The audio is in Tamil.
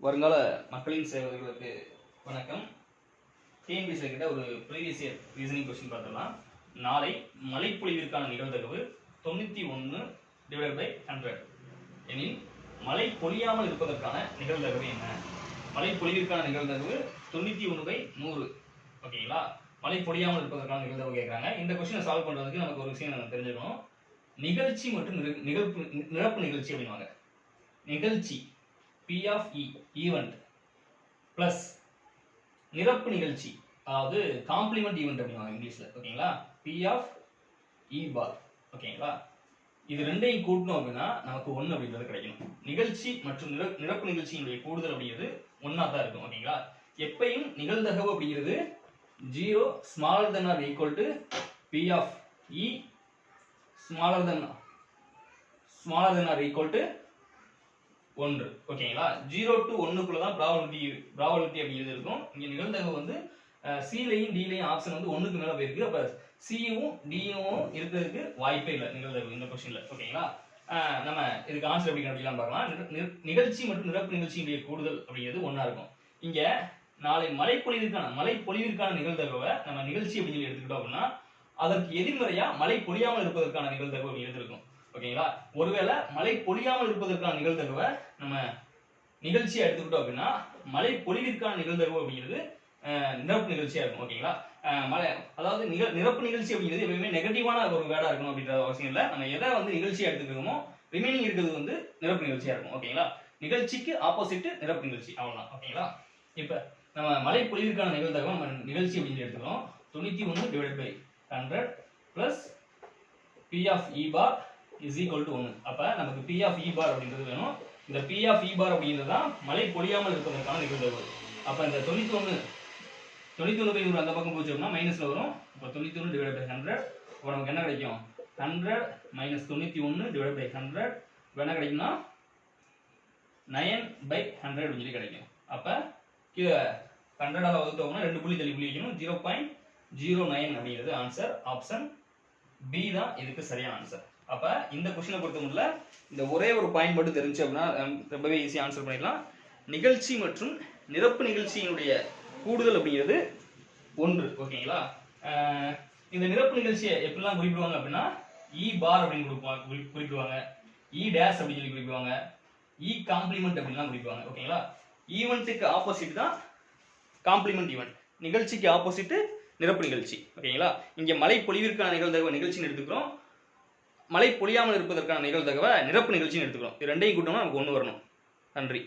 வருங்கால மக்களின் சேவகர்களுக்கு வணக்கம். டிஎன்பிஎஸ்சி கிட்ட ஒரு ப்ரீவியஸ் இயர் ரீசனிங் கொஸ்டின் பார்த்துடலாம். நாளை மழைப்பொழிவிற்கான நிகழ்தகவு 91/100 எனில் மழை பொழியாமல் இருப்பதற்கான நிகழ்தகவு என்ன? மழை பொழிவிற்கான நிகழ்தகவு 91/100. ஓகேங்களா? மழை பொழியாமல் இருப்பதற்கான நிகழ்தகவு கேட்குறாங்க. இந்த கொஸ்டினை சால்வ் பண்ணுறதுக்கு நமக்கு ஒரு விஷயம் தெரிஞ்சுக்கணும். நிகழ்ச்சி மற்றும் நிரப்பு நிகழ்ச்சி அப்படின்வாங்க. நிகழ்ச்சி P of E event plus நிரப்பு நிகழ்ச்சி, அதாவது காம்ப்ளிமெண்ட் ஈவெண்ட் அப்படின்வாங்க இங்கிலீஷ்ல. ஓகேங்களா? P of E bar. ஓகேங்களா? இது ரெண்டையும் கூட்டணும் அப்படின்னா நமக்கு 1 அப்படின்றது கிடைக்கும். நிகழ்ச்சி மற்றும் நிரப்பு நிகழ்ச்சியினுடைய கூடுதல் அப்படிங்கிறது 1ஆ தான் இருக்கும். ஓகேங்களா? எப்பயும் நிகழ்தகவு அப்படிங்கிறது 0 smaller than or equal to P of E smaller than or equal to 1. ஓகேங்களா? 0 to 1 தான் ப்ராபபிலிட்டி அப்படிங்கிறது இருக்கும். இங்க நிகழ்தகவு வந்து C-லையும் D-லையும் ஆப்ஷன் வந்து 1க்கு மேல போயிருக்கு. அப்ப C-யும் D-யும் இருக்கிறதுக்கு வாய்ப்பே இல்லை நிகழ்தகவு இந்த கொஸ்டின்ல. ஓகேங்களா? நம்ம இதுக்கு ஆன்சர் எப்படி கண்டுபிடிக்கலாம் பார்க்கலாம். நிகழ்ச்சி மற்றும் நிரப்பு நிகழ்ச்சியினுடைய கூடுதல் அப்படிங்கிறது 1ஆ இருக்கும். இங்க நாளை மழைப்பொழிவிற்கான நிகழ்தகவை நம்ம நிகழ்ச்சி அப்படின்னு சொல்லி எடுத்துக்கிட்டோம் அப்படின்னா அதற்கு எதிர்மறையா மழை பொழியாமல் இருப்பதற்கான நிகழ்தகவு அப்படிங்கிறது இருக்கும். ஓகேங்களா? ஒருவேளை மழை பொழியாமல் இருப்பதற்கான நிகழ்தகவை நம்ம நிகழ்ச்சியா எடுத்துக்கிட்டோம் அப்படின்னா மழை பொழிவிற்கான நிகழ்தகவு அப்படிங்கிறது நிரப்பு நிகழ்ச்சியா இருக்கும். ஓகேங்களா? அதாவது நிரப்பு நிகழ்ச்சி அப்படிங்கிறது எப்பவுமே நெகட்டிவான ஒரு வேர்டா இருக்கணும் அப்படின்ற அவசியம் இல்லை. நம்ம எதை வந்து நிகழ்ச்சியா எடுத்துக்கிறோமோ ரிமைனிங் இருக்கிறது வந்து நிரப்பு நிகழ்ச்சியா இருக்கும். ஓகேங்களா? நிகழ்ச்சிக்கு ஆப்போசிட் நிரப்பு நிகழ்ச்சி, அவ்வளவுதான். ஓகேங்களா? இப்ப நம்ம மழை பொழிவிற்கான நிகழ்தகவை நம்ம நிகழ்ச்சி அப்படின்னு எடுத்துக்கிறோம். 91/100 plus P of E bar is equal to 1. அப்ப நமக்கு P of E bar அப்படிங்கிறது வேணும். இந்த P of E bar அப்படிங்கிறது தான் மழை பொழியாமல் இருப்பதற்கான நிகழ்தகவு. அப்ப இந்த 91/100 அந்த பக்கம் போச்சு அப்படின்னா மைனஸ்ல வரும். அப்ப 91/100 அப்ப நமக்கு என்ன கிடைக்கும்? 100 minus 91/100 என்ன கிடைக்கும்னா 9/100 அப்படின்னு சொல்லி கிடைக்கும். அப்ப கீழே 100ஆல வகுத்தோம்னா 2 புள்ளி தள்ளி புள்ளி வைக்கணும். 0.09 அப்படிங்கிறது ஆன்சர். ஆப்ஷன் பி தான் இதுக்கு சரியான ஆன்சர். அப்ப இந்த கொஸ்டினை பொறுத்த மட்டும் இந்த ஒரே ஒரு பாயிண்ட் மட்டும் தெரிஞ்சு அப்படின்னா ரொம்பவே ஈஸியா ஆன்சர் பண்ணிடலாம். நிகழ்ச்சி மற்றும் நிரப்பு நிகழ்ச்சியினுடைய கூடுதல் அப்படிங்கிறது 1. ஓகேங்களா? இந்த நிரப்பு நிகழ்ச்சியை எப்படிலாம் குறிப்பிடுவாங்க அப்படின்னா E பார் அப்படின்னு குறிப்பிடுவாங்க, E டேஷ் அப்படின்னு சொல்லி குறிப்பிடுவாங்க, E காம்ப்ளிமெண்ட் அப்படின்லாம் குறிப்பிடுவாங்க. ஓகேங்களா? ஈவெண்ட்டுக்கு ஆப்போசிட் தான் காம்ப்ளிமெண்ட் ஈவெண்ட், நிகழ்ச்சிக்கு ஆப்போசிட் நிரப்பு நிகழ்ச்சி. ஓகேங்களா? இங்க மழை பொழிவிற்கான நிகழ்தகவை நிகழ்ச்சின்னு எடுத்துக்கிறோம், மழை பொழியாமல் இருப்பதற்கான நிகழ்தகவை நிரப்பு நிகழ்ச்சின்னு எடுத்துக்கிறோம். இது ரெண்டையும் கூட்டம்னா நமக்கு 1 வரணும். நன்றி.